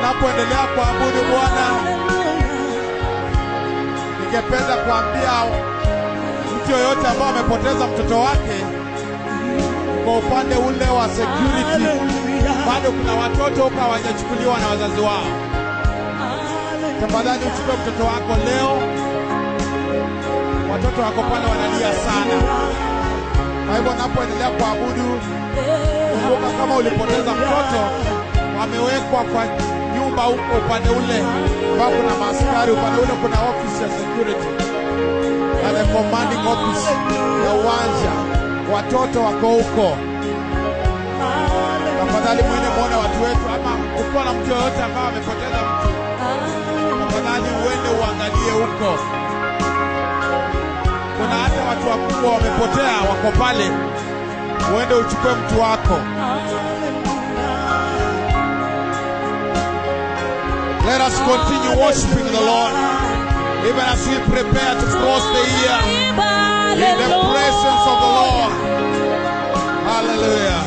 Tunapoendelea kuabudu Bwana, ningependa kuambia mtu yoyote ambaye amepoteza mtoto wake, kwa upande ule wa security, bado kuna watoto huko hawajachukuliwa na wazazi wao. Tafadhali uchukue mtoto wako leo. Watoto wako pale wanalia sana. Kwa hivyo unapoendelea kuabudu, kumbuka kama ulipoteza mtoto, wamewekwa kwa nyumba huko upande ule ambao kuna maaskari. Upande ule kuna office ya security na the commanding office ya uwanja. Watoto wako huko. Tafadhali mwende muone watu wetu, ama ukiwa na mtu yoyote ambaye amepoteza mtu, tafadhali uende uangalie huko. Kuna hata watu wakubwa wamepotea wako pale, uende uchukue mtu wako. Let us continue worshiping the Lord, even as we prepare to cross the year in the presence of the Lord. Hallelujah.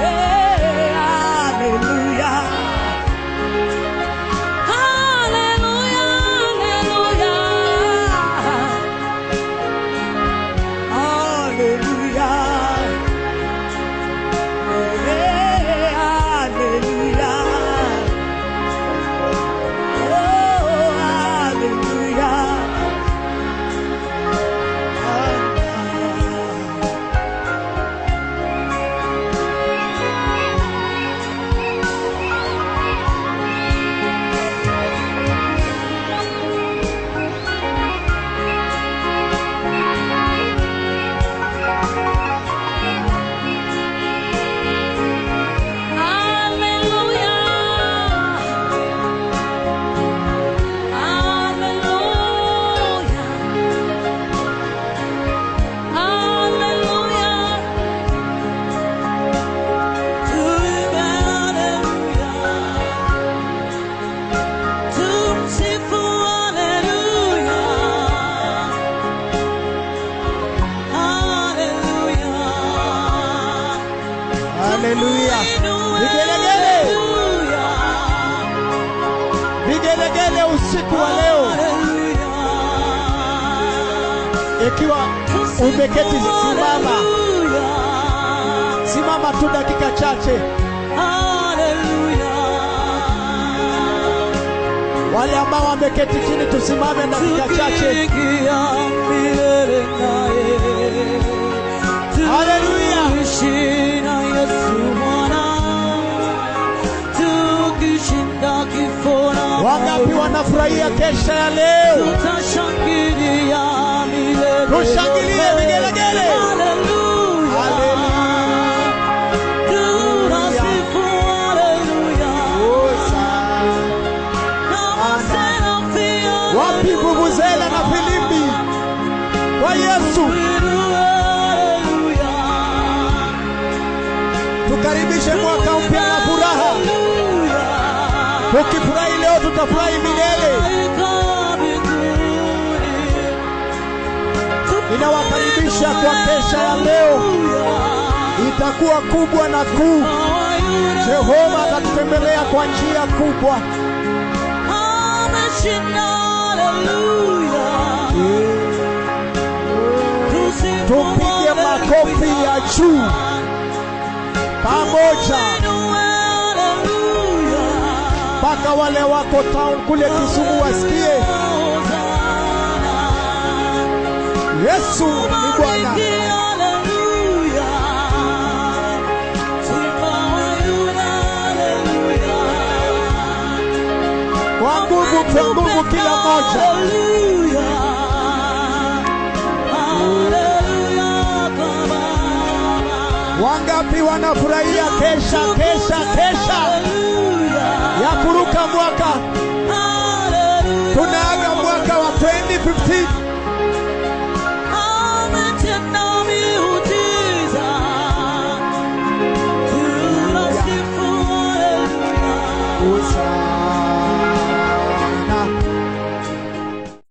Yeah. Haleluya. Vigelegele. Vigelegele usiku wa leo. Ikiwa umeketi simama. Simama tu dakika chache. Wale ambao wameketi chini tusimame dakika chache. Haleluya. Wangapi wanafurahia kesha ya leo? Tushangilie vigelegele. Wapi vuvuzela na filimbi kwa Yesu? Tukaribishe mwaka mpya na furaha. Tukifurahi leo tutafurahi milele. Ninawakaribisha kwa kesha ya leo. Itakuwa kubwa na kuu. Jehova atatutembelea kwa njia kubwa. Tupige makofi ya juu pamoja mpaka wale wako town kule Kisumu wasikie Yesu ni Bwana. Kwa nguvu kila moja. Wangapi wanafurahia kesha ya kuruka mwaka? Tunaaga mwaka wa 2015. Usa